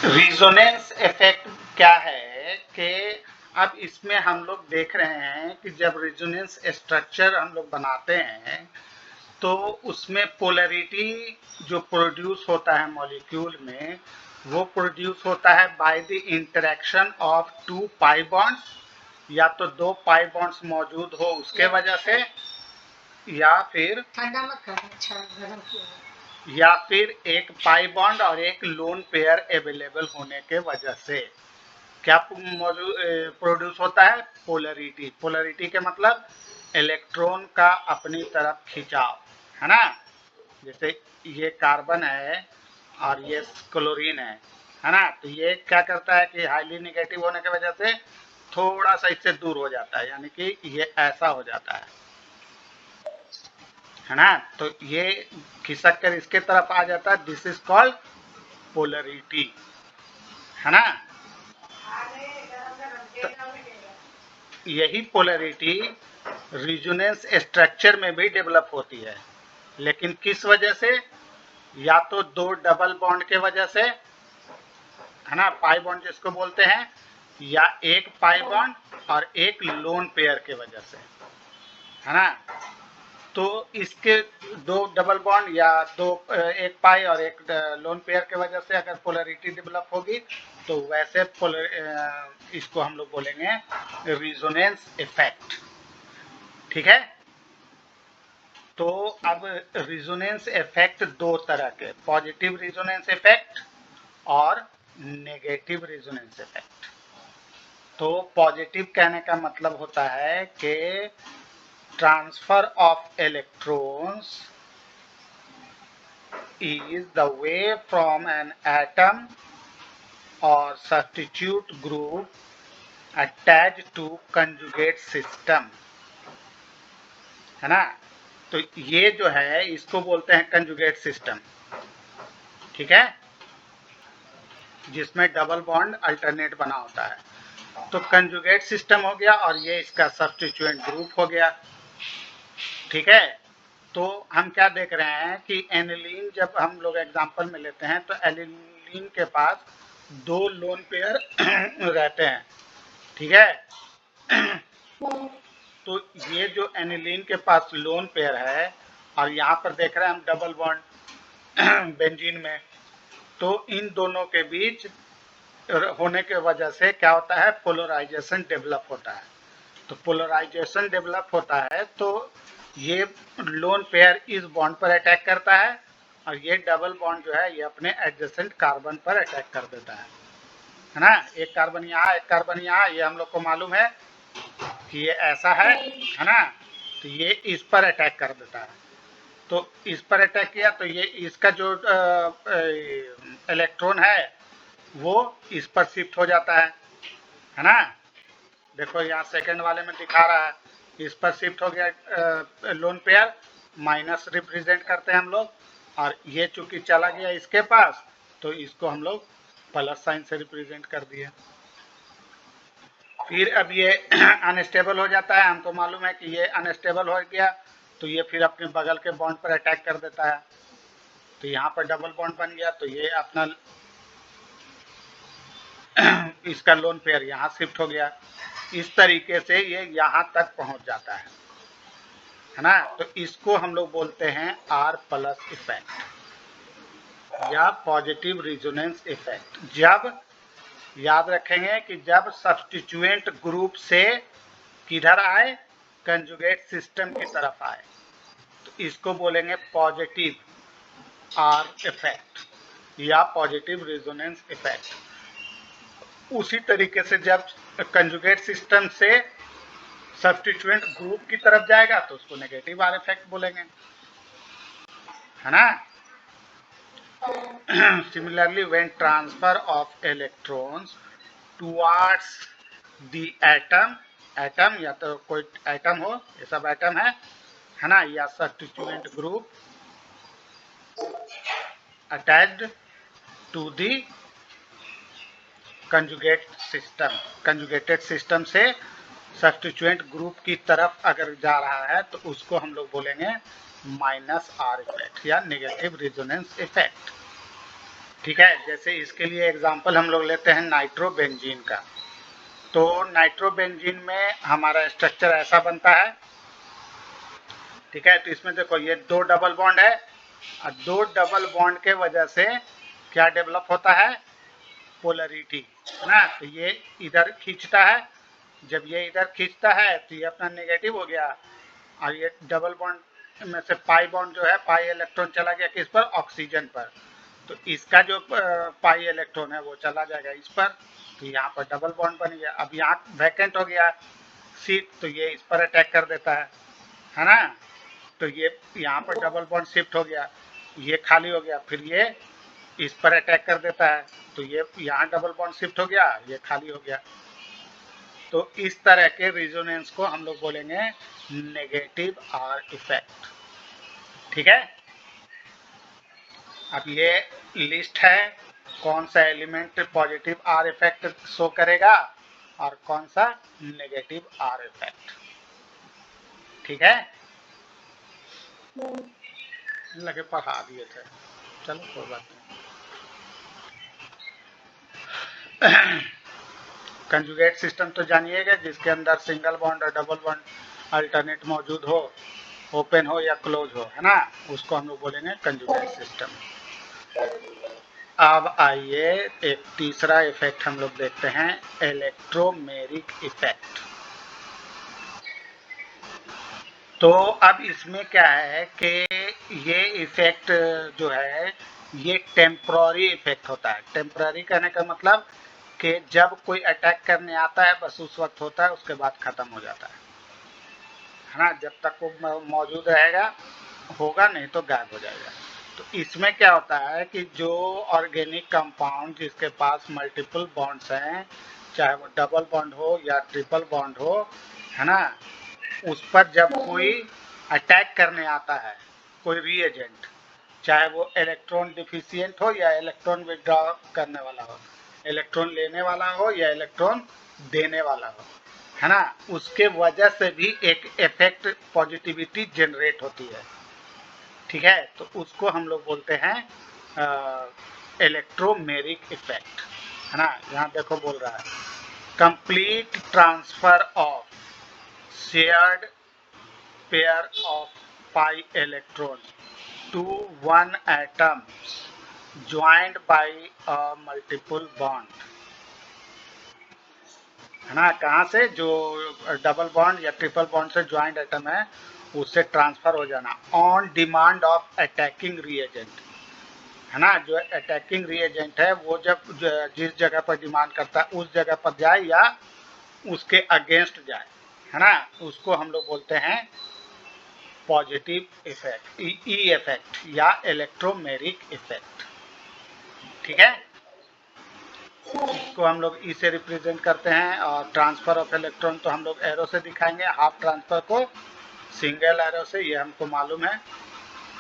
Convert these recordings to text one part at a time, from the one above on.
Resonance effect क्या है कि अब इसमें हम लोग देख रहे हैं कि जब रिजोनेंस स्ट्रक्चर हम लोग बनाते हैं तो उसमें पोलैरिटी जो प्रोड्यूस होता है मॉलिक्यूल में वो प्रोड्यूस होता है by the interaction of two pi bonds, या तो दो पाई बॉन्ड्स मौजूद हो उसके वजह से, या फिर एक पाई बॉन्ड और एक लोन पेयर अवेलेबल होने के वजह से क्या प्रोड्यूस होता है? पोलैरिटी। पोलैरिटी के मतलब इलेक्ट्रॉन का अपनी तरफ खिंचाव, है ना। जैसे ये कार्बन है और ये क्लोरीन है ना। तो ये क्या करता है कि हाईली नेगेटिव होने की वजह से थोड़ा सा इससे दूर हो जाता है, यानी कि ये ऐसा हो जाता है ना। तो ये खिसक कर इसके तरफ आ जाता है। दिस इज कॉल्ड पोलैरिटी, है ना। तो यही पोलैरिटी रिजोनेंस स्ट्रक्चर में भी डेवलप होती है, लेकिन किस वजह से? या तो दो डबल बॉन्ड के वजह से, है ना, पाई बॉन्ड जिसको बोलते हैं, या एक पाई बॉन्ड और एक लोन पेयर के वजह से, है ना। तो इसके दो डबल बॉन्ड या एक पाई और एक लोन पेयर के वजह से अगर पोलैरिटी डेवलप होगी तो वैसे इसको हम लोग बोलेंगे रिजोनेंस इफेक्ट। ठीक है। तो अब रिजोनेंस इफेक्ट दो तरह के, पॉजिटिव रिजोनेंस इफेक्ट और नेगेटिव रिजोनेंस इफेक्ट। तो पॉजिटिव कहने का मतलब होता है कि transfer of electrons is the way from an atom or substitute group attached to conjugate system, है ना। तो ये जो है इसको बोलते हैं कंजुगेट सिस्टम, ठीक है, जिसमें डबल बॉन्ड अल्टरनेट बना होता है। तो कंजुगेट सिस्टम हो गया और ये इसका सब्स्टिट्यूएंट ग्रुप हो गया, ठीक है। तो हम क्या देख रहे हैं कि एनिलीन जब हम लोग एग्जांपल में लेते हैं तो एनिलीन के पास दो लोन पेयर रहते हैं, ठीक है। तो ये जो एनिलीन के पास लोन पेयर है और यहाँ पर देख रहे हैं हम डबल बॉन्ड बेंजीन में, तो इन दोनों के बीच होने के वजह से क्या होता है? पोलराइजेशन डेवलप होता है। तो पोलराइजेशन डेवलप होता है तो ये लोन पेयर इस बॉन्ड पर अटैक करता है और ये डबल बॉन्ड जो है ये अपने एडजेसेंट कार्बन पर अटैक कर देता है ना। एक कार्बन यहाँ, एक कार्बन यहाँ, ये हम लोग को मालूम है कि ये ऐसा है ना। तो ये इस पर अटैक कर देता है। तो इस पर अटैक किया तो ये इसका जो इलेक्ट्रॉन है वो इस पर शिफ्ट हो जाता है ना। देखो यहाँ सेकंड वाले में दिखा रहा है, इस पर शिफ्ट हो गया लोन पेयर, माइनस रिप्रेजेंट करते हैं हम लोग, और ये चूंकि चला गया इसके पास तो इसको हम लोग प्लस साइन से रिप्रेजेंट कर दिए। फिर अब ये अनस्टेबल हो जाता है, हमको मालूम है कि ये अनस्टेबल हो गया तो ये फिर अपने बगल के बॉन्ड पर अटैक कर देता है। तो यहाँ पर डबल बॉन्ड बन गया तो ये अपना इसका लोन पेयर यहाँ शिफ्ट हो गया। इस तरीके से ये यहाँ तक पहुँच जाता है ना। तो इसको हम लोग बोलते हैं R प्लस इफेक्ट या पॉजिटिव रिजोनेंस इफेक्ट। जब याद रखेंगे कि जब सब्स्टिट्यूएंट ग्रुप से किधर आए? कंजुगेट सिस्टम की तरफ आए, तो इसको बोलेंगे पॉजिटिव R इफेक्ट या पॉजिटिव रिजोनेंस इफेक्ट। उसी तरीके से जब कंजुगेट सिस्टम से सब्स्टिट्यूएंट ग्रुप की तरफ जाएगा तो उसको नेगेटिव आर इफेक्ट बोलेंगे, है ना। Similarly when transfer of electrons towards the atom या तो कोई एटम हो, ये सब एटम है ना, या substituent group attached to the conjugated system से सब्स्टिट्यूएंट ग्रुप की तरफ अगर जा रहा है तो उसको हम लोग बोलेंगे माइनस आर इफेक्ट या नेगेटिव रिजोनेंस इफेक्ट, ठीक है, जैसे इसके लिए एग्जांपल हम लोग लेते हैं नाइट्रोबेंजीन का। तो नाइट्रोबेंजीन में हमारा स्ट्रक्चर ऐसा बनता है, ठीक है। तो इसमें देखो ये 2 डबल बॉन्ड है और 2 डबल बॉन्ड के वजह से क्या डेवलप होता है, पोलरिटी, है ना। तो ये इधर खींचता है, जब ये इधर खींचता है तो ये अपना नेगेटिव हो गया, और ये डबल बॉन्ड में से पाई बॉन्ड जो है, पाई इलेक्ट्रॉन चला गया किस पर, ऑक्सीजन पर। तो इसका जो पाई इलेक्ट्रॉन है वो चला जाएगा इस पर, तो यहाँ पर डबल बॉन्ड बन गया। अब यहाँ वैकेंट हो गया सीट, तो ये इस पर अटैक कर देता है ना। तो ये यहाँ पर डबल बॉन्ड शिफ्ट हो गया, ये खाली हो गया, फिर ये इस पर अटैक कर देता है, तो ये यहाँ डबल बॉन्ड शिफ्ट हो गया, ये खाली हो गया। तो इस तरह के रिजोनेंस को हम लोग बोलेंगे नेगेटिव आर इफेक्ट, ठीक है। अब ये लिस्ट है, कौन सा element positive are effect show करेगा और कौन सा नेगेटिव आर इफेक्ट, ठीक है। लगे पढ़ा दिए थे, चलो कोई बात नहीं। कंजुगेट सिस्टम तो जानिएगा, जिसके अंदर सिंगल बॉन्ड और डबल बॉन्ड अल्टरनेट मौजूद हो, ओपन हो या क्लोज हो, है ना, उसको हम लोग बोलेंगे कंजुगेट सिस्टम। अब आइए एक तीसरा इफेक्ट हम लोग देखते हैं, इलेक्ट्रोमेरिक इफेक्ट। तो अब इसमें क्या है कि ये इफेक्ट जो है ये टेम्पररी इफेक्ट होता है। टेम्पररी कहने का मतलब कि जब कोई अटैक करने आता है बस उस वक्त होता है, उसके बाद खत्म हो जाता है ना। जब तक वो मौजूद रहेगा होगा, नहीं तो गायब हो जाएगा। तो इसमें क्या होता है कि जो ऑर्गेनिक कंपाउंड जिसके पास मल्टीपल बॉन्ड्स हैं, चाहे वो डबल बॉन्ड हो या ट्रिपल बॉन्ड हो, है ना, उस पर जब कोई अटैक करने आता है, कोई रीएजेंट, चाहे वो इलेक्ट्रॉन डिफिशियंट हो या इलेक्ट्रॉन विड्रॉ करने वाला हो, इलेक्ट्रॉन लेने वाला हो या इलेक्ट्रॉन देने वाला हो, है ना, उसके वजह से भी एक इफेक्ट पॉजिटिविटी जनरेट होती है, ठीक है। तो उसको हम लोग बोलते हैं इलेक्ट्रोमेरिक इफेक्ट, है ना। यहाँ देखो बोल रहा है complete transfer of shared pair of pi electron to one atom joined by a multiple bond, है ना। कहाँ से, जो डबल बॉन्ड या ट्रिपल बॉन्ड से ज्वाइंट एटम है उससे ट्रांसफर हो जाना on demand of attacking reagent, है ना। जो अटैकिंग रिएजेंट है वो जब जिस जगह पर डिमांड करता है उस जगह पर जाए या उसके अगेंस्ट जाए, है ना, उसको हम लोग बोलते हैं पॉजिटिव इफेक्ट, ई इफेक्ट या इलेक्ट्रोमेरिक इफेक्ट, ठीक है। इसको हम लोग ई से रिप्रेजेंट करते हैं, और ट्रांसफर ऑफ इलेक्ट्रॉन तो हम लोग एरो से दिखाएंगे, हाफ ट्रांसफर को सिंगल एरो से, ये हमको मालूम है।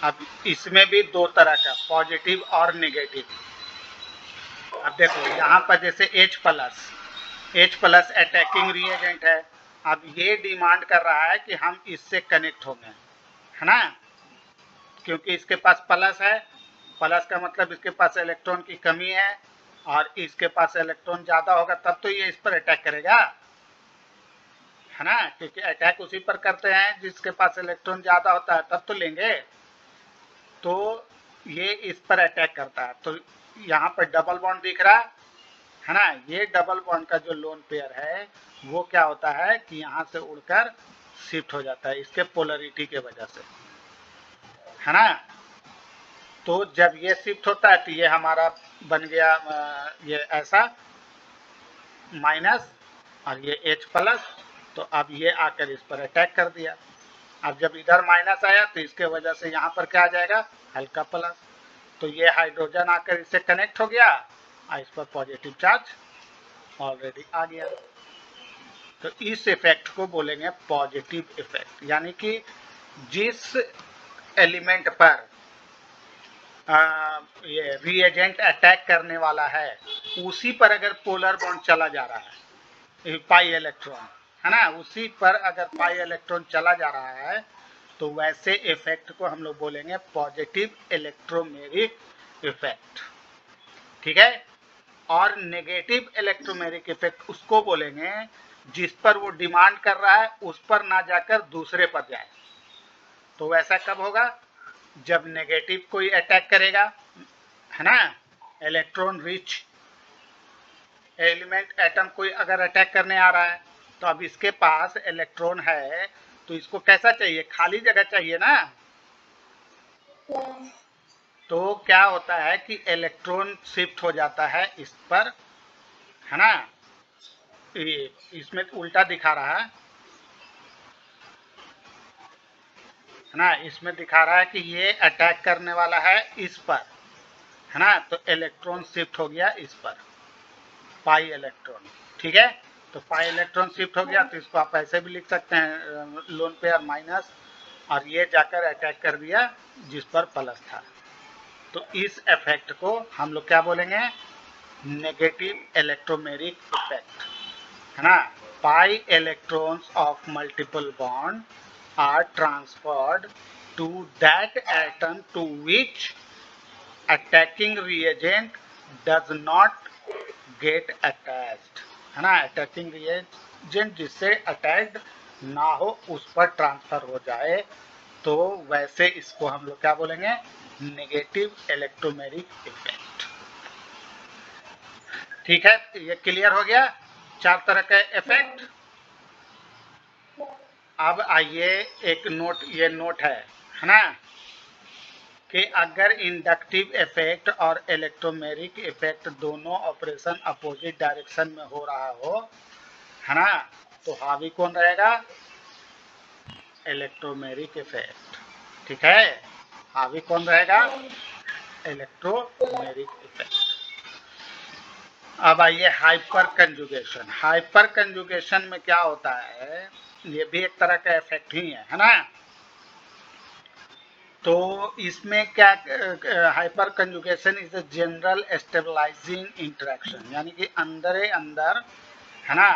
अब इसमें भी दो तरह का, पॉजिटिव और नेगेटिव। अब देखो यहाँ पर जैसे H प्लस अटैकिंग रिएजेंट है, अब ये डिमांड कर रहा है कि हम इससे कनेक्ट होंगे, है ना, क्योंकि इसके पास प्लस है, प्लस का मतलब इसके पास इलेक्ट्रॉन की कमी है, और इसके पास इलेक्ट्रॉन ज़्यादा होगा तब तो ये इस पर अटैक करेगा, है ना, क्योंकि अटैक उसी पर करते हैं जिसके पास इलेक्ट्रॉन ज़्यादा होता है, तब तो लेंगे। तो ये इस पर अटैक करता है, तो यहाँ पर डबल बॉन्ड दिख रहा है ना, ये डबल बॉन्ड का जो लोन पेयर है वो क्या होता है कि यहाँ से उड़कर शिफ्ट हो जाता है इसके पोलरिटी के वजह से, है ना। तो जब ये शिफ्ट होता है तो ये हमारा बन गया ये ऐसा माइनस, और ये H प्लस, तो अब ये आकर इस पर अटैक कर दिया। अब जब इधर माइनस आया तो इसके वजह से यहाँ पर क्या आ जाएगा, हल्का प्लस, तो ये हाइड्रोजन आकर इससे कनेक्ट हो गया और इस पर पॉजिटिव चार्ज ऑलरेडी आ गया। तो इस इफेक्ट को बोलेंगे पॉजिटिव इफेक्ट, यानी कि जिस एलिमेंट पर ये रीएजेंट अटैक करने वाला है उसी पर अगर पोलर बॉन्ड चला जा रहा है, पाई इलेक्ट्रॉन, है ना, उसी पर अगर पाई इलेक्ट्रॉन चला जा रहा है तो वैसे इफेक्ट को हम लोग बोलेंगे पॉजिटिव इलेक्ट्रोमेरिक इफेक्ट, ठीक है। और नेगेटिव इलेक्ट्रोमेरिक इफेक्ट उसको बोलेंगे जिस पर वो डिमांड कर रहा है उस पर ना जाकर दूसरे पर जाए। तो वैसा कब होगा? जब नेगेटिव कोई अटैक करेगा, है ना, इलेक्ट्रॉन रिच एलिमेंट एटम कोई अगर अटैक करने आ रहा है, तो अब इसके पास इलेक्ट्रॉन है तो इसको कैसा चाहिए? खाली जगह चाहिए ना। तो क्या होता है कि इलेक्ट्रॉन शिफ्ट हो जाता है इस पर, है ना। इसमें उल्टा दिखा रहा है ना, इसमें दिखा रहा है कि ये अटैक करने वाला है इस पर, है ना। तो इलेक्ट्रॉन शिफ्ट हो गया इस पर, पाई इलेक्ट्रॉन, ठीक है। तो पाई इलेक्ट्रॉन शिफ्ट हो गया, तो इसको आप ऐसे भी लिख सकते हैं लोन पेयर माइनस, और ये जाकर अटैक कर दिया जिस पर प्लस था। तो इस इफेक्ट को हम लोग क्या बोलेंगे? नेगेटिव इलेक्ट्रोमेरिक इफेक्ट, है ना। Pi electrons of multiple bond are transferred to that atom to which attacking reagent does not get attached, है ना। अटैकिंग रिएजेंट जिससे अटैच्ड ना हो उस पर ट्रांसफर हो जाए, तो वैसे इसको हम लोग क्या बोलेंगे? Negative electromeric effect. ठीक है, ये क्लियर हो गया 4 तरह का इफेक्ट। अब आइए एक नोट, ये नोट है ना, कि अगर इंडक्टिव इफेक्ट और इलेक्ट्रोमेरिक इफेक्ट दोनों ऑपरेशन अपोजिट डायरेक्शन में हो रहा हो, है ना, तो हावी कौन रहेगा? इलेक्ट्रोमेरिक इफेक्ट, ठीक है। हावी कौन रहेगा? Electromeric effect. अब आइए हाइपर कंजुगेशन। हाइपर कंजुगेशन में क्या होता है? ये भी एक तरह का इफेक्ट ही है ना। तो इसमें क्या, hyperconjugation is a general stabilising interaction, यानी कि अंदर अंदर, है ना,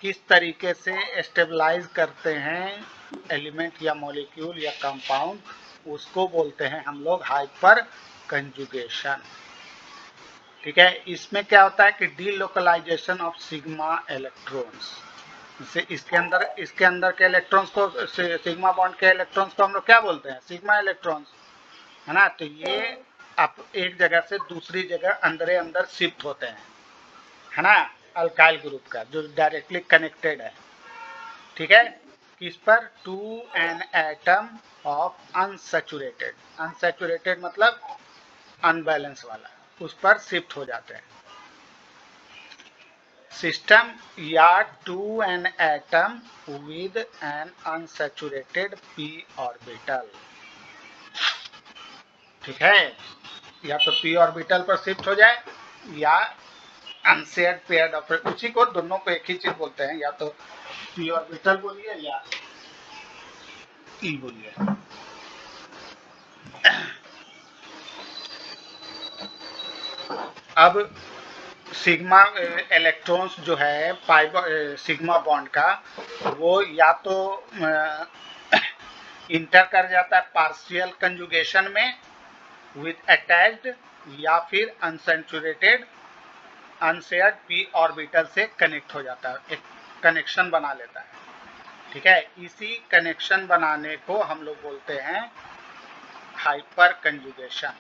किस तरीके से स्टेबलाइज करते हैं एलिमेंट या मॉलिक्यूल या कंपाउंड, उसको बोलते हैं हम लोग हाइपर कंजुगेशन, ठीक है। इसमें क्या होता है कि डीलोकलाइजेशन ऑफ सिग्मा इलेक्ट्रॉन्स, जैसे इसके अंदर के इलेक्ट्रॉन्स को, सिग्मा बॉन्ड के इलेक्ट्रॉन्स को हम लोग क्या बोलते हैं? सिग्मा इलेक्ट्रॉन्स, है ना। तो ये अब एक जगह से दूसरी जगह अंदर अंदर शिफ्ट होते हैं, है ना, अल्काइल ग्रुप का जो डायरेक्टली कनेक्टेड है, ठीक है। किस पर? To an atom of unsaturated, unsaturated मतलब अनबैलेंस वाला, उस पर शिफ्ट हो जाते हैं सिस्टम, या to an atom with an unsaturated p orbital, ठीक है। या तो p ऑर्बिटल पर शिफ्ट हो जाए या अनशेयर्ड पेयर्ड ऑर्बिटल, उसी को दोनों को एक ही चीज बोलते हैं, या तो p ऑर्बिटल बोलिए या e बोलिए। अब सिग्मा इलेक्ट्रॉन्स जो है सिग्मा बॉन्ड का, वो या तो इंटर कर जाता है पार्शियल कंजुगेशन में विद अटैच्ड, या फिर अनसैचुरेटेड अनशेयर्ड p ऑर्बिटल से कनेक्ट हो जाता है, एक कनेक्शन बना लेता है, ठीक है। इसी कनेक्शन बनाने को हम लोग बोलते हैं हाइपर कंजुगेशन,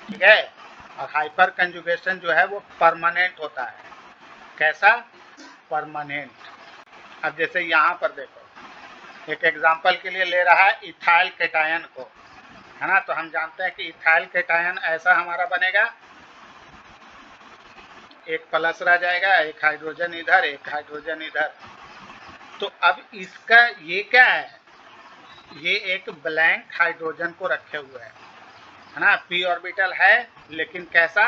ठीक है। और हाइपर कंजुगेशन जो है वो परमानेंट होता है। कैसा? परमानेंट। अब जैसे यहाँ पर देखो, एक एग्जांपल के लिए ले रहा है इथाइल केटायन को, है ना। तो हम जानते हैं कि इथाइल केटायन ऐसा हमारा बनेगा, एक प्लस रह जाएगा, एक हाइड्रोजन इधर एक हाइड्रोजन इधर। तो अब इसका ये क्या है? ये एक ब्लैंक हाइड्रोजन को रखे हुए है ना। p ऑर्बिटल है लेकिन कैसा?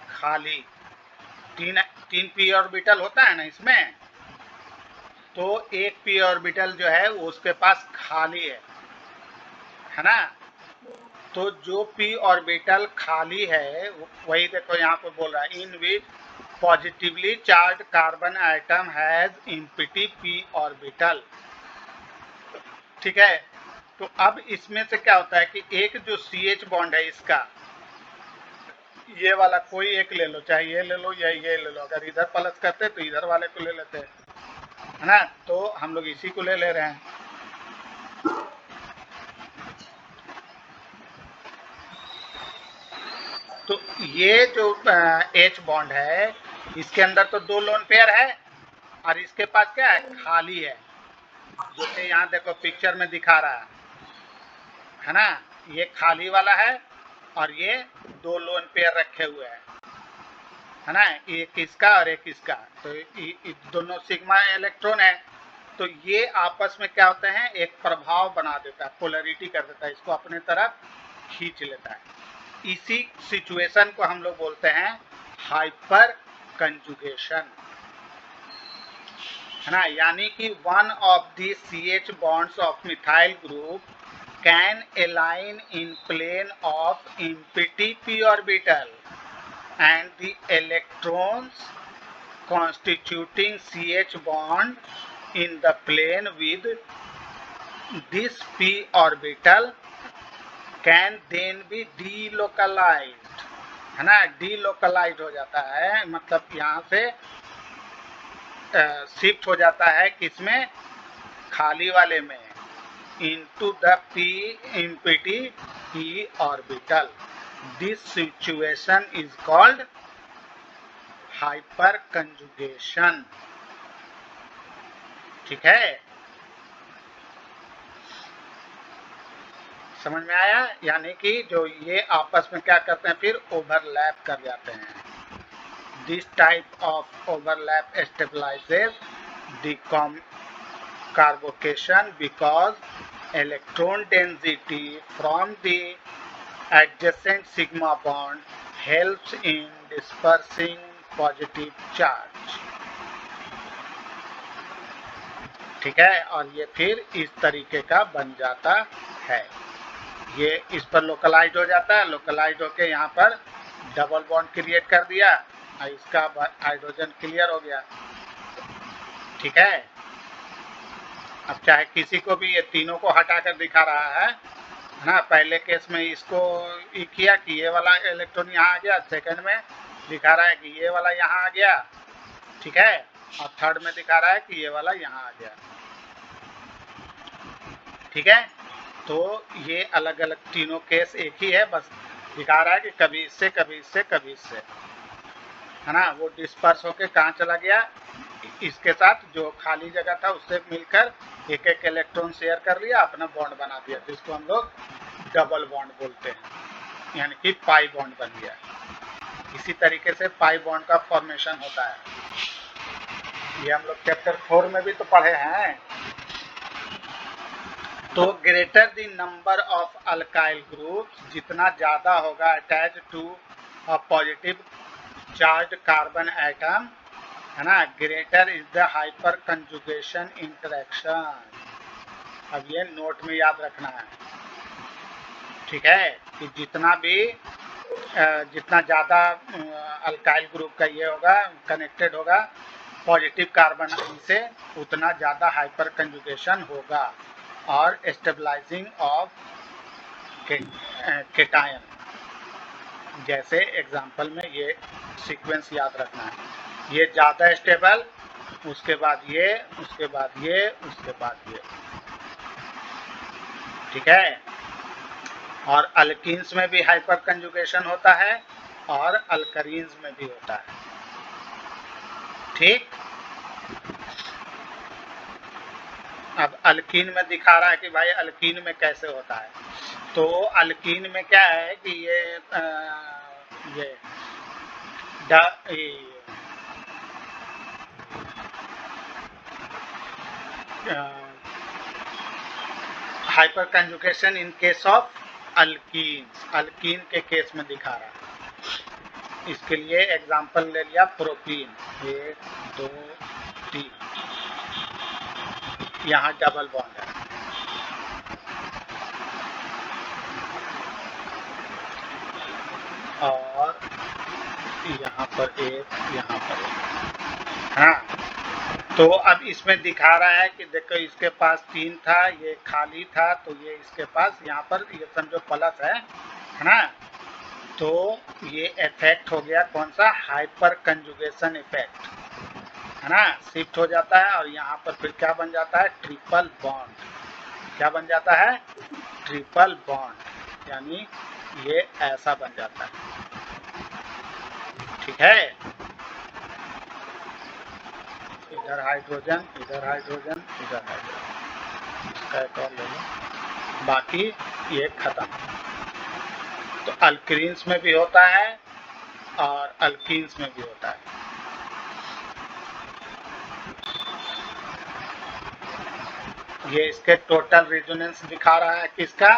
खाली। तीन p ऑर्बिटल होता है ना इसमें, तो एक p ऑर्बिटल जो है वो उसके पास खाली है ना। तो जो p ऑर्बिटल खाली है वही देखो यहाँ पर बोल रहा है, in which positively charge carbon item has empty p orbital, ठीक है। तो अब इसमें से क्या होता है कि एक जो CH बॉन्ड है इसका, ये वाला कोई एक ले लो, चाहे ये ले लो या ये ले लो, अगर इधर प्लस करते तो इधर वाले को ले लेते, है ना, तो हम लोग इसी को ले रहे हैं। तो ये जो H बॉन्ड है, इसके अंदर तो 2 लोन पेयर है और इसके पास क्या है, खाली है, जो कि यहाँ देखो पिक्चर में दिखा रहा है ना, ये खाली वाला है और ये 2 लोन पेयर रखे हुए हैं, है ना, एक इसका और एक इसका, तो दोनों सिग्मा इलेक्ट्रॉन है, तो ये आपस में क्या होते हैं, एक प्रभाव बना देता है, पोलरिटी कर देता है, इसको अपने तरफ खींच लेता है। इसी सिचुएशन को हम लोग बोलते हैं हाइपर कंजुगेशन, है ना, यानी कि one of the CH bonds of methyl group can align in plane of empty p orbital and the electrons constituting CH bond in the plane with this p orbital can then be delocalized, है ना, delocalized हो जाता है, मतलब यहाँ से shift हो जाता है किसमें, खाली वाले में, into the p empty p orbital. This situation is called hyperconjugation, ठीक है, समझ में आया, यानी कि जो ये आपस में क्या करते हैं, फिर ओवरलैप कर जाते हैं। This type of overlap stabilizes the conjugation because electron density from the adjacent sigma bond helps in dispersing positive charge, ठीक है, और ये फिर इस तरीके का बन जाता है, ये इस पर लोकलाइज हो जाता है, लोकलाइज होके यहाँ पर डबल बॉन्ड क्रिएट कर दिया और इसका हाइड्रोजन क्लियर हो गया, ठीक है। अब चाहे किसी को भी ये तीनों को हटाकर दिखा रहा है ना, पहले केस में इसको किया कि ये वाला इलेक्ट्रॉन यहाँ आ गया, सेकंड में दिखा रहा है कि ये वाला यहाँ आ गया, ठीक है, और थर्ड में दिखा रहा है कि ये वाला यहाँ आ गया, ठीक है। तो ये अलग अलग तीनों केस एक ही है, बस दिखा रहा है कि कभी इससे कभी इससे कभी इससे, है ना, वो डिस्पर्स होके कहाँ चला गया, इसके साथ जो खाली जगह था उससे मिलकर एक एक इलेक्ट्रॉन शेयर कर लिया, अपना बॉन्ड बना दिया, जिसको हम लोग डबल बॉन्ड बोलते हैं, यानी कि पाई बॉन्ड बन गया। इसी तरीके से पाई बॉन्ड का फॉर्मेशन होता है, ये हम लोग चैप्टर 4 में भी तो पढ़े हैं। तो greater the number of alkyl groups, जितना ज़्यादा होगा attach to a positive charge carbon atom, है ना, greater is the hyperconjugation interaction. अब ये नोट में याद रखना है, ठीक है, कि जितना ज़्यादा अल्काइल ग्रुप का ये होगा, कनेक्टेड होगा पॉजिटिव कार्बन से, उतना ज़्यादा हाइपर कंजुगेशन होगा और स्टेबलाइजिंग ऑफ केटायन। जैसे एग्जांपल में ये सीक्वेंस याद रखना है, ये ज़्यादा स्टेबल, उसके बाद ये, उसके बाद ये, उसके बाद ये, ठीक है। और अल्कीन्स में भी हाइपर कंजुगेशन होता है और अल्करीन्स में भी होता है, ठीक। अब अल्कीन में दिखा रहा है कि भाई अल्कीन में कैसे होता है, तो अल्कीन में क्या है कि ये hyper conjugation in case of alkyne, alkyne के केस में दिखा रहा है। इसके लिए एग्जांपल ले लिया प्रोपीन, 1 2 3, यहाँ डबल बॉन्ड है, और यहाँ पर एक, यहाँ पर एक, हाँ। तो अब इसमें दिखा रहा है कि देखो इसके पास 3 था, ये खाली था, तो ये इसके पास यहाँ पर ये समझो प्लस है ना, तो ये इफेक्ट हो गया कौन सा, हाइपर कंजुगेशन इफेक्ट, है ना, शिफ्ट हो जाता है और यहाँ पर फिर क्या बन जाता है, ट्रिपल बॉन्ड। क्या बन जाता है, ट्रिपल बॉन्ड, यानी ये ऐसा बन जाता है। ठीक है, इधर हाइड्रोजन, इधर हाइड्रोजन, इधर हाइड्रोजन, इसका एक और ले लो, बाकी ये खत्म। तो अल्कीन्स में भी होता है और अल्कीन्स में भी होता है। ये इसके टोटल रेजोनेंस दिखा रहा है किसका।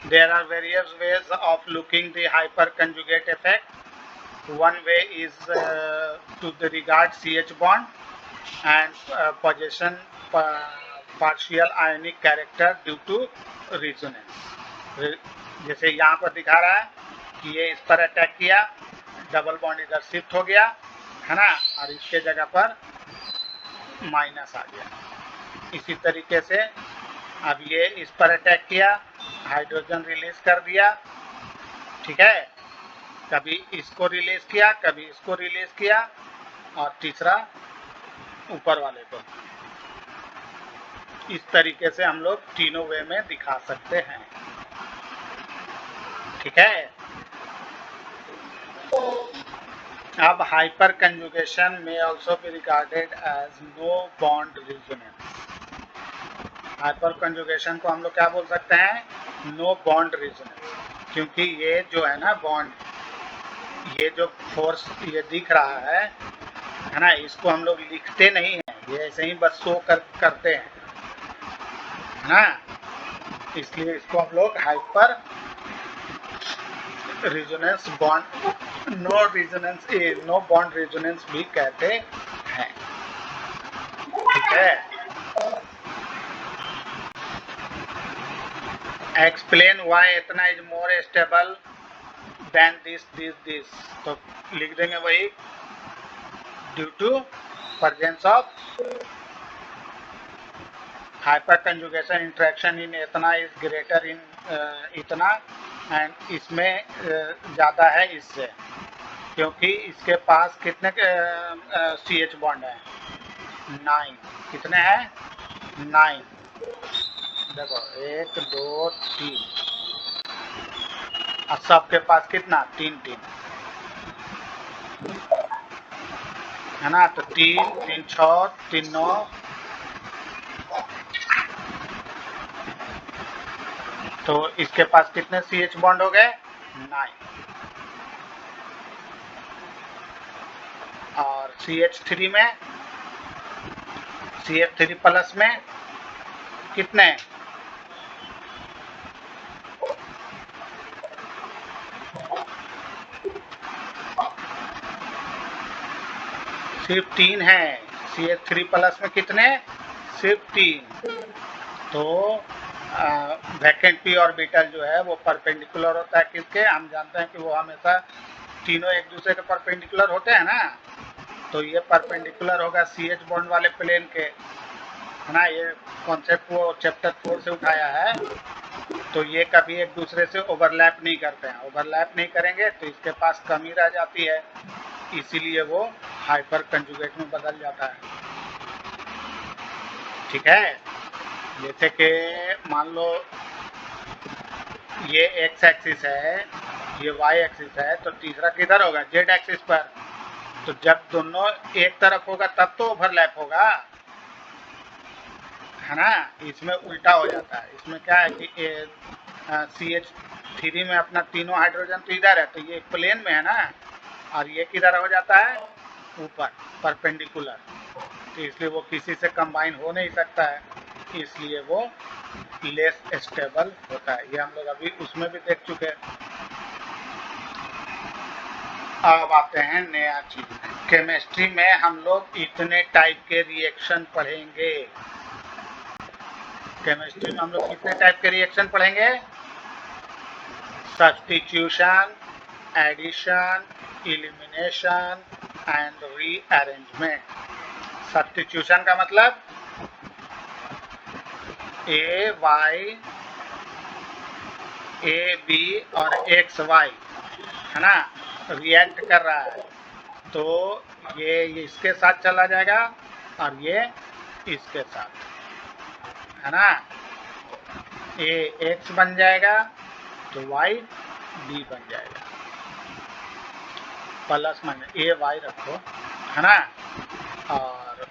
There are various ways of looking the hyperconjugate effect. One way is to the regard CH bond and possession partial ionic character due to resonance. जैसे यहाँ पर दिखा रहा है कि ये इस पर अटैक किया, डबल बॉन्ड इधर शिफ्ट हो गया, है ना, और इसके जगह पर माइनस आ गया। इसी तरीके से अब ये इस पर अटैक किया, हाइड्रोजन रिलीज कर दिया, ठीक है, कभी इसको रिलीज किया, कभी इसको रिलीज किया, और तीसरा ऊपर वाले को। इस तरीके से हम लोग तीनों वे में दिखा सकते हैं। ठीक है, अब हाइपर कंजुगेशन में also be regarded as no bond resonance. Hyperconjugation को हम लोग क्या बोल सकते हैं, नो बॉन्ड रेजोनेंस, क्योंकि ये जो है ना बॉन्ड, ये जो फोर्स ये दिख रहा है ना, इसको हम लोग लिखते नहीं हैं, ये ऐसे ही बस शो करते हैं, है ना, इसलिए इसको हम लोग hyper resonance bond, no bond resonance भी कहते हैं। ठीक है, एक्सप्लेन व्हाई इतना is more stable than this, तो लिख देंगे वही, due to presence of hyperconjugation interaction in इतना इज ग्रेटर इन इतना, एंड इसमें ज़्यादा है इससे, क्योंकि इसके पास कितने CH बॉन्ड है, 9, कितने हैं, 9, देखो 1 2 3, और सबके पास कितना, 3 है ना, तो 3 3 6 3 9, तो इसके पास कितने CH बॉन्ड हो गए, 9, और CH3 में, CH3 प्लस में कितने, सिर्फ 3 है। CH3 प्लस में कितने, सिर्फ 3। तो वैकेंट पी ऑर्बिटल जो है वो परपेंडिकुलर होता है किसके, हम जानते हैं कि वो हमेशा तीनों एक दूसरे के परपेंडिकुलर होते हैं ना, तो ये परपेंडिकुलर होगा CH बॉन्ड वाले प्लेन के, है ना, ये कॉन्सेप्ट वो चैप्टर 4 से उठाया है। तो ये कभी एक दूसरे से ओवरलैप नहीं करते हैं, ओवरलैप नहीं करेंगे तो इसके पास कमी रह जाती है, इसीलिए वो हाइपर कंजुगेट में बदल जाता है। ठीक है, जैसे कि मान लो ये एक्स एक्सिस है, ये वाई एक्सिस है, तो तीसरा किधर होगा, जेड एक्सिस पर। तो जब दोनों एक तरफ होगा तब तो ओवरलैप होगा, है ना, इसमें उल्टा हो जाता है। इसमें क्या है कि CH3 में अपना तीनों हाइड्रोजन तो इधर है, तो ये प्लेन में है ना, और ये किधर हो जाता है, ऊपर परपेंडिकुलर, तो इसलिए वो किसी से कंबाइन हो नहीं सकता है, इसलिए वो लेस स्टेबल होता है। ये हम लोग अभी उसमें भी देख चुके हैं। अब आते हैं नया चीज, केमिस्ट्री में हम लोग इतने टाइप के रिएक्शन पढ़ेंगे। केमिस्ट्री में हम लोग कितने टाइप के रिएक्शन पढ़ेंगे, substitution, addition, elimination and rearrangement. Substitution का मतलब A Y ए बी और एक्स वाई, है ना, रिएक्ट कर रहा है, तो ये इसके साथ चला जाएगा और ये इसके साथ, है ना, ए एक्स बन जाएगा तो वाई बी बन जाएगा, प्लस माइनस ए वाई रखो, है ना, और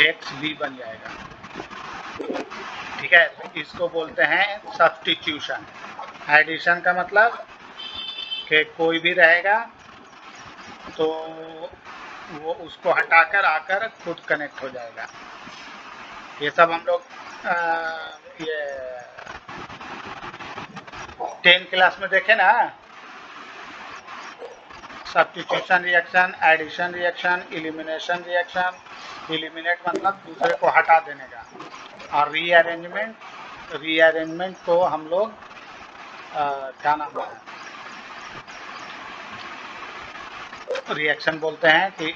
एक्स बी बन जाएगा। ठीक है, तो इसको बोलते हैं सब्स्टिट्यूशन। एडिशन का मतलब कि कोई भी रहेगा तो वो उसको हटाकर आकर खुद कनेक्ट हो जाएगा। ये सब हम लोग ये 10 क्लास में देखे ना, substitution reaction, addition reaction, elimination reaction. Eliminate मतलब दूसरे को हटा देने का, और रीअरेंजमेंट को हम लोग क्या नाम है, रिएक्शन बोलते हैं कि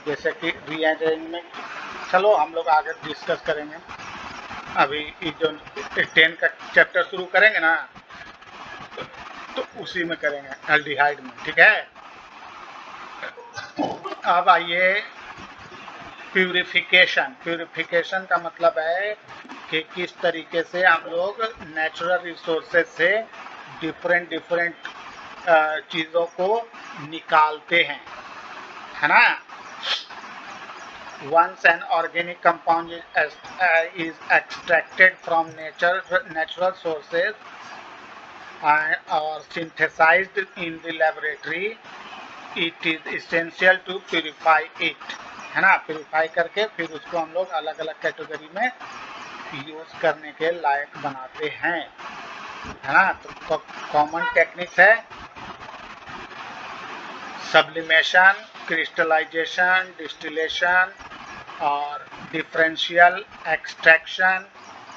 जैसे कि रीअरेंजमेंट। चलो हम लोग आगे डिस्कस करेंगे, अभी जो 10 का चैप्टर शुरू करेंगे ना तो उसी में करेंगे, एल्डिहाइड में। ठीक है, अब आइए प्यूरिफिकेशन का मतलब है कि किस तरीके से हम लोग नेचुरल रिसोर्सेज से डिफरेंट चीज़ों को निकालते हैं, है ना। Once an organic compound is extracted from natural sources or synthesized in the laboratory, it is essential to purify it, है ना। प्यूरिफाई करके फिर उसको हम लोग अलग अलग कैटेगरी में यूज करने के लायक बनाते हैं, है ना। तो कॉमन टेक्निक्स है सब्लिमेशन, क्रिस्टलाइजेशन, डिस्टिलेशन और डिफरेंशियल एक्सट्रैक्शन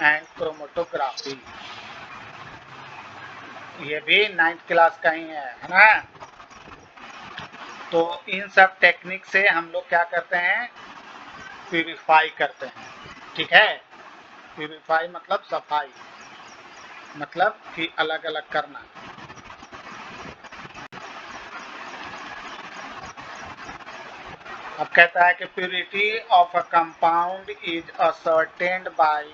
एंड क्रोमेटोग्राफी। ये भी 9th क्लास का ही है ना। तो इन सब टेक्निक से हम लोग क्या करते हैं, प्यूरिफाई करते हैं। ठीक है, प्यूरिफाई मतलब सफाई, मतलब कि अलग अलग करना। अब कहता है कि purity of a compound is ascertained by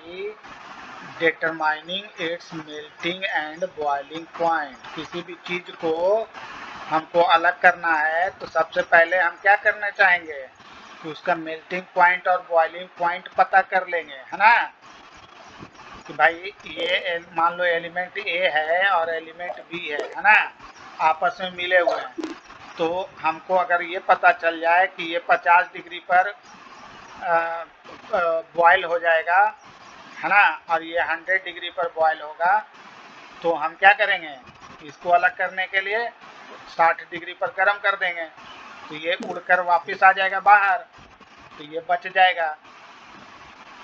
determining its melting and boiling point. किसी भी चीज को हमको अलग करना है तो सबसे पहले हम क्या करना चाहेंगे कि उसका मेल्टिंग पॉइंट और बॉइलिंग पॉइंट पता कर लेंगे, है ना। कि भाई ये मान लो एलिमेंट ए है और एलिमेंट बी है ना, आपस में मिले हुए हैं, तो हमको अगर ये पता चल जाए कि ये 50 डिग्री पर बॉयल हो जाएगा, है ना, और ये 100 डिग्री पर बॉयल होगा, तो हम क्या करेंगे, इसको अलग करने के लिए 60 डिग्री पर गर्म कर देंगे, तो ये उड़कर वापस आ जाएगा बाहर, तो ये बच जाएगा,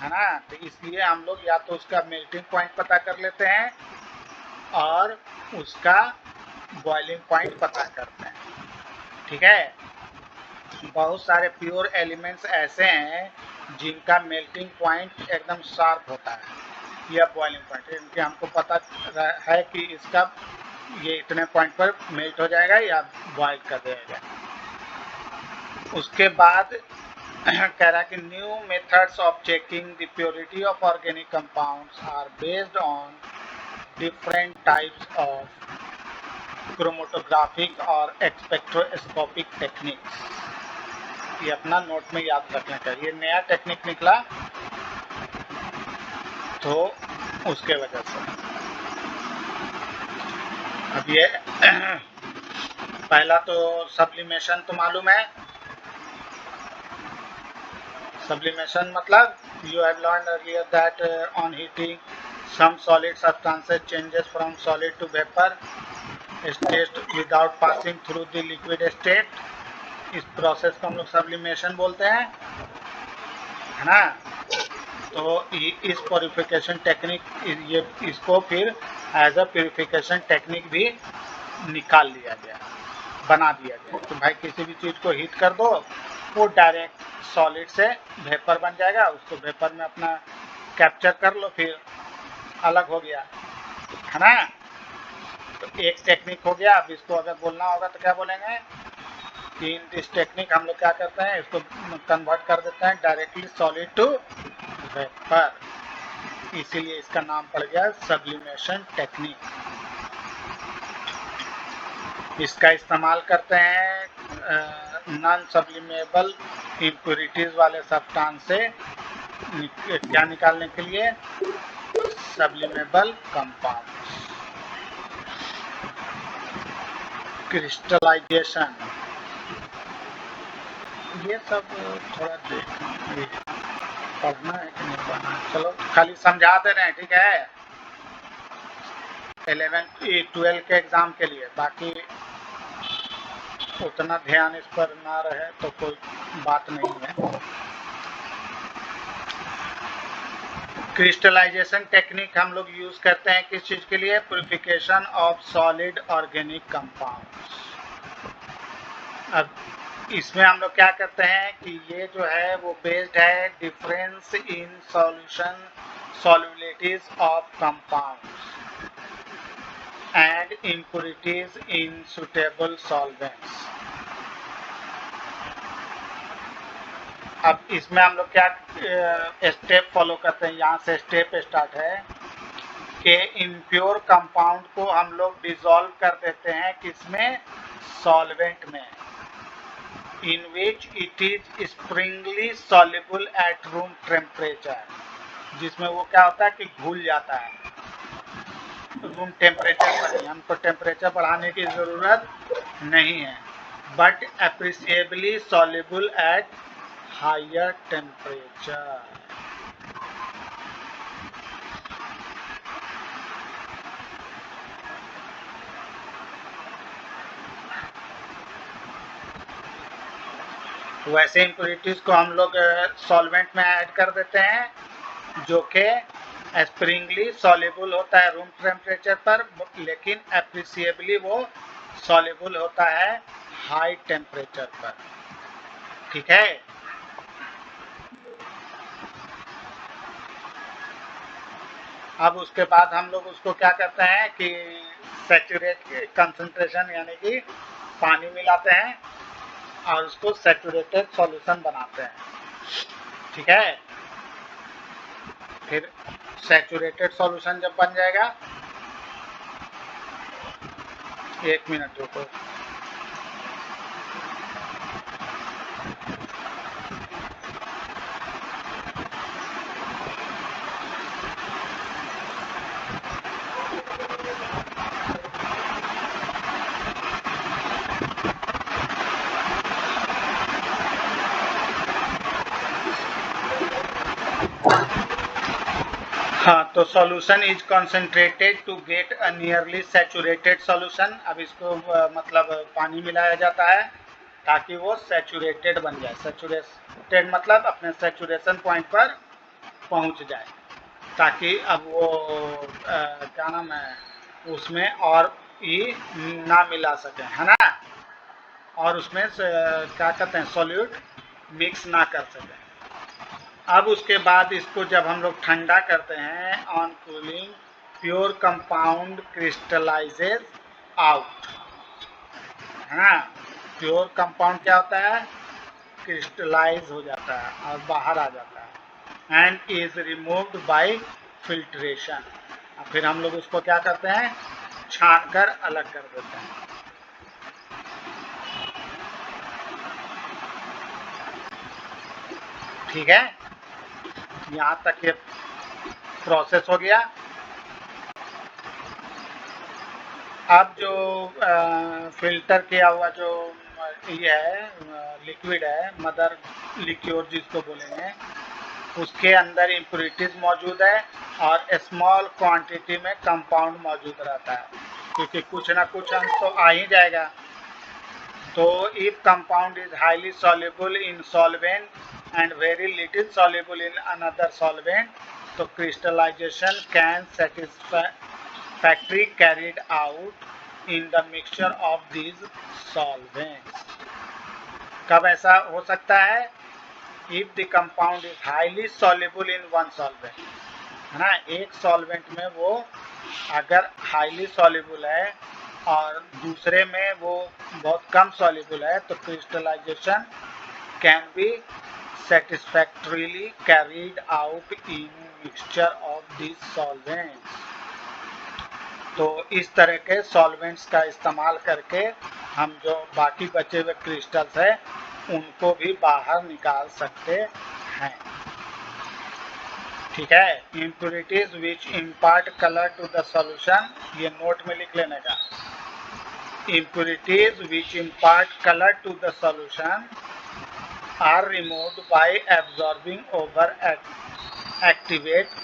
है ना। तो इसलिए हम लोग या तो उसका मेल्टिंग पॉइंट पता कर लेते हैं और उसका बॉइलिंग पॉइंट पता करते हैं। ठीक है, बहुत सारे प्योर एलिमेंट्स ऐसे हैं जिनका मेल्टिंग पॉइंट एकदम शार्प होता है या बॉइलिंग पॉइंट, इनके हमको पता है कि इसका ये इतने पॉइंट पर मेल्ट हो जाएगा या बॉयल कर देगा। उसके बाद कह रहा है कि new methods of checking the purity of organic compounds are based on different types of chromatographic और स्पेक्ट्रोस्कोपिक टेक्निक्स। ये अपना नोट में याद रखना चाहिए, ये नया टेक्निक निकला तो उसके वजह से। अब ये पहला तो सब्लिमेशन तो मालूम है। सब्लिमेशन मतलब you have learned earlier that on heating some solid substances changes from solid to vapor state without passing through the liquid state। इस प्रोसेस को हम लोग सब्लिमेशन बोलते हैं, है ना। तो इस प्योरिफिकेशन टेक्निक, ये इसको फिर एज अ प्योरिफिकेशन टेक्निक भी निकाल लिया गया, बना दिया गया। तो भाई किसी भी चीज़ को हीट कर दो, वो डायरेक्ट सॉलिड से वेपर बन जाएगा, उसको वेपर में अपना कैप्चर कर लो, फिर अलग हो गया, है ना। तो एक टेक्निक हो गया। अब इसको अगर बोलना होगा तो क्या बोलेंगे कि इन दिस टेक्निक हम लोग क्या करते हैं, इसको कन्वर्ट कर देते हैं डायरेक्टली सॉलिड टू वेपर, इसीलिए इसका नाम पड़ गया सब्लिमेशन टेक्निक। इसका इस्तेमाल करते हैं नॉन सब्लिमेबल इम्प्योरिटीज वाले सब्सटेंस से क्या निकालने के लिए, सब्लिमेबल कंपाउंड। क्रिस्टलाइजेशन, ये सब थोड़ा देखना, पढ़ना है कि नहीं पढ़ना है, चलो खाली समझा दे रहे हैं, ठीक है, 11-12 के एग्जाम के लिए। बाकी उतना ध्यान इस पर ना रहे तो कोई बात नहीं है। क्रिस्टलाइजेशन टेक्निक हम लोग यूज करते हैं किस चीज के लिए, purification of solid organic compounds. अब इसमें हम लोग क्या करते हैं कि ये जो है वो बेस्ड है difference in solution solubilities of compounds and impurities in suitable solvents। अब इसमें हम लोग क्या स्टेप फॉलो करते हैं, यहाँ से स्टेप स्टार्ट है कि इम्प्योर कंपाउंड को हम लोग डिसॉल्व कर देते हैं किसमें, सॉल्वेंट में, in which it is sparingly soluble at room temperature, जिसमें वो क्या होता है कि घुल जाता है रूम टेम्परेचर पर। हमको टेम्परेचर बढ़ाने की ज़रूरत नहीं है, but appreciably soluble at higher temperature. वैसे इम्प्योरिटीज को हम लोग सॉल्वेंट में ऐड कर देते हैं जो कि स्प्रिंगली सॉल्युबल होता है रूम टेम्परेचर पर, लेकिन एप्रिसिएबली वो सॉल्युबल होता है हाई टेम्परेचर पर, ठीक है। अब उसके बाद हम लोग उसको क्या करते हैं कि सैचुरेट कंसंट्रेशन यानी कि पानी मिलाते हैं और उसको सैचुरेटेड सॉल्यूशन बनाते हैं, ठीक है। फिर सैचुरेटेड सॉल्यूशन जब बन जाएगा, 1 मिनट रुको, हाँ, तो solution is concentrated to get a nearly saturated solution. अब इसको मतलब पानी मिलाया जाता है ताकि वो सैचुरेटेड बन जाए। सैचुरेटेड मतलब अपने सैचुरेशन पॉइंट पर पहुंच जाए, ताकि अब वो क्या नाम है उसमें और ही ना मिला सके, है ना, और उसमें क्या कहते हैं सॉल्यूट मिक्स ना कर सके। अब उसके बाद इसको जब हम लोग ठंडा करते हैं, on cooling pure compound crystallises out, है ना। प्योर कंपाउंड क्या होता है, क्रिस्टलाइज हो जाता है और बाहर आ जाता है, and is removed by filtration. फिर हम लोग उसको क्या करते हैं, छान कर अलग कर देते हैं, ठीक है। यहाँ तक ये प्रोसेस हो गया। अब जो फिल्टर किया हुआ जो ये है लिक्विड है, मदर लिक्योर जिसको बोलेंगे, उसके अंदर इम्प्योरिटीज मौजूद है और स्मॉल क्वांटिटी में कंपाउंड मौजूद रहता है, क्योंकि कुछ ना कुछ अंश तो आ ही जाएगा। तो if compound is highly soluble in solvent and very little soluble in another solvent, तो crystallisation can satisfactorily carried out in the mixture of these solvents। कब ऐसा हो सकता है, if the compound is highly soluble in one solvent, है ना, एक solvent में वो अगर हाईली सॉल्युबल है और दूसरे में वो बहुत कम सॉल्युबल है तो crystallisation can be satisfactorily carried out in mixture of these solvents। तो इस तरह के सॉल्वेंट्स का इस्तेमाल करके हम जो बाकी बचे हुए क्रिस्टल्स है उनको भी बाहर निकाल सकते हैं। ठीक है, impurities which impart colour to the solution, ये नोट में लिख लेने का। Impurities which impart colour to the solution are removed by absorbing over activate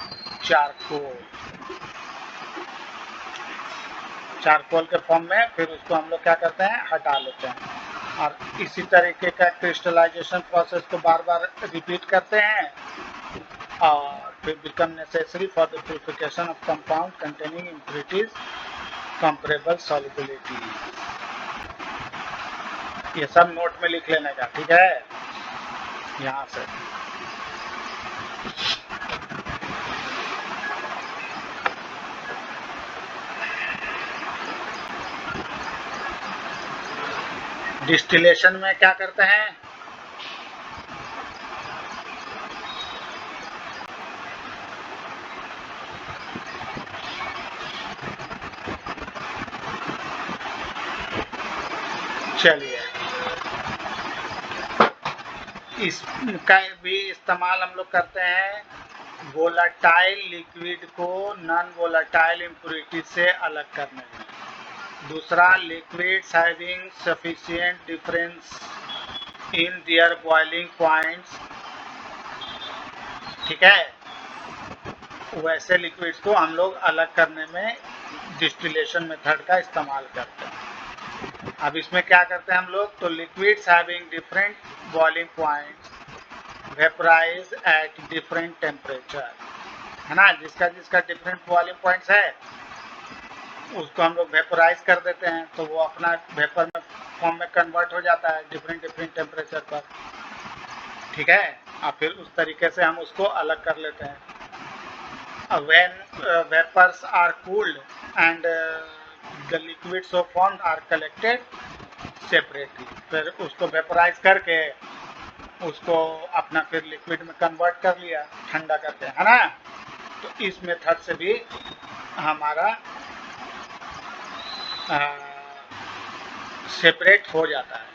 charcoal। Charcoal के फॉर्म में फिर उसको हम लोग क्या करते हैं, हटा लेते हैं। और इसी तरीके का क्रिस्टलाइजेशन प्रोसेस को बार बार रिपीट करते हैं और फिर become necessary for the purification of compound containing impurities comparable solubility. ये सब नोट में लिख लेने का। ठीक है, यहाँ से डिस्टिलेशन में क्या करते हैं, चलिए इसका भी इस्तेमाल हम लोग करते हैं वोलाटाइल लिक्विड को नॉन वोलाटाइल इम्प्योरिटी से अलग करने में। दूसरा, liquids having sufficient difference in their boiling points. ठीक है, वैसे लिक्विड्स को हम लोग अलग करने में डिस्टिलेशन मेथड का इस्तेमाल करते हैं। अब इसमें क्या करते हैं हम लोग, तो liquids having different boiling points vaporise at different temperature, है ना। जिसका जिसका डिफरेंट बॉइलिंग पॉइंट्स है उसको हम लोग वेपराइज कर देते हैं, तो वो अपना वेपर में फॉर्म में कन्वर्ट हो जाता है डिफरेंट डिफरेंट टेम्परेचर पर। ठीक है, और फिर उस तरीके से हम उसको अलग कर लेते हैं। When vapours are cooled and the liquid so formed are collected separately, फिर उसको वेपराइज करके उसको अपना फिर लिक्विड में कन्वर्ट कर लिया ठंडा करके, है ना। तो इस मेथड से भी हमारा सेपरेट हो जाता है।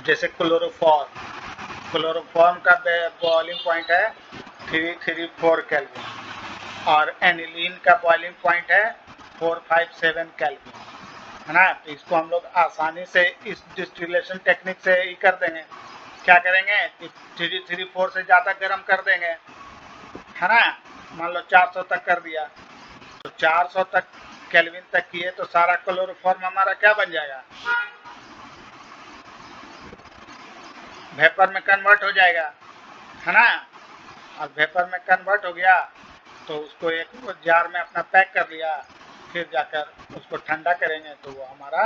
जैसे क्लोरोफॉर्म का बॉइलिंग पॉइंट है 334 केल्विन और एनिलीन का बॉइलिंग पॉइंट है 457 केल्विन, है ना। तो इसको हम लोग आसानी से इस डिस्टिलेशन टेक्निक से ही कर देंगे। क्या करेंगे कि 334 से ज़्यादा गर्म कर देंगे, है ना। मान लो 400 तक कर दिया, तो 400 तक केल्विन तक किए तो सारा क्लोरोफॉर्म हमारा क्या बन जाएगा, वेपर में कन्वर्ट हो जाएगा, है ना। और वेपर में कन्वर्ट हो गया तो उसको एक जार में अपना पैक कर लिया, फिर जाकर उसको ठंडा करेंगे तो वो हमारा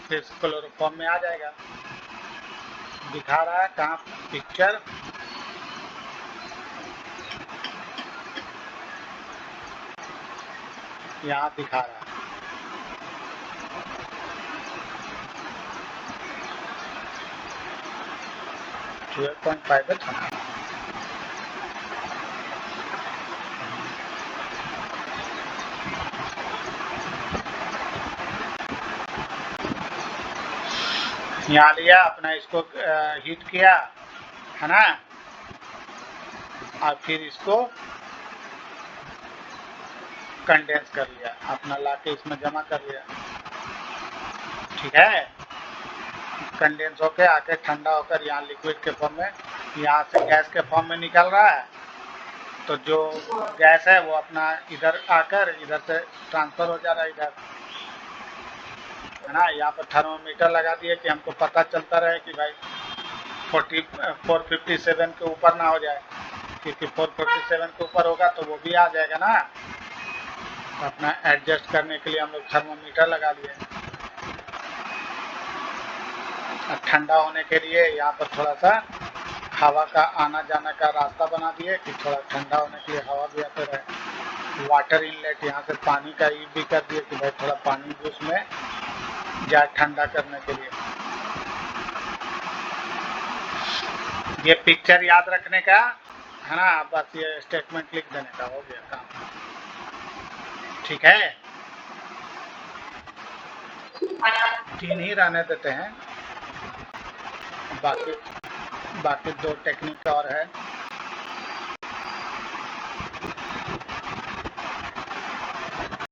फिर क्लोरोफॉर्म में आ जाएगा। दिखा रहा है कहाँ पिक्चर, यहाँ दिखा रहा है। यहाँ लिया अपना, इसको हीट किया, है ना, और फिर इसको कंडेंस कर लिया, अपना लाके इसमें जमा कर लिया। ठीक है, कंडेंस होके आके ठंडा होकर यहाँ लिक्विड के फॉर्म में, यहाँ से गैस के फॉर्म में निकल रहा है। तो जो गैस है वो अपना इधर आकर इधर से ट्रांसफर हो जा रहा है इधर, है ना। यहाँ पर थर्मोमीटर लगा दिए कि हमको पता चलता रहे कि भाई 457 के ऊपर ना हो जाए, क्योंकि 447 के ऊपर होगा तो वो भी आ जाएगा ना। तो अपना एडजस्ट करने के लिए हम लोग थर्मोमीटर लगा लिए। ठंडा होने के लिए यहाँ पर थोड़ा सा हवा का आना जाना का रास्ता बना दिए कि थोड़ा ठंडा होने के लिए हवा भी आते रहे। वाटर इनलेट, यहाँ से पानी का यूज भी कर दिया कि भाई थोड़ा पानी भी उसमें जाए ठंडा करने के लिए। ये पिक्चर याद रखने का है ना, बस ये स्टेटमेंट लिख देने का, हो गया काम। ठीक है, 3 ही रहने देते हैं, बाकी 2 टेक्निक और है।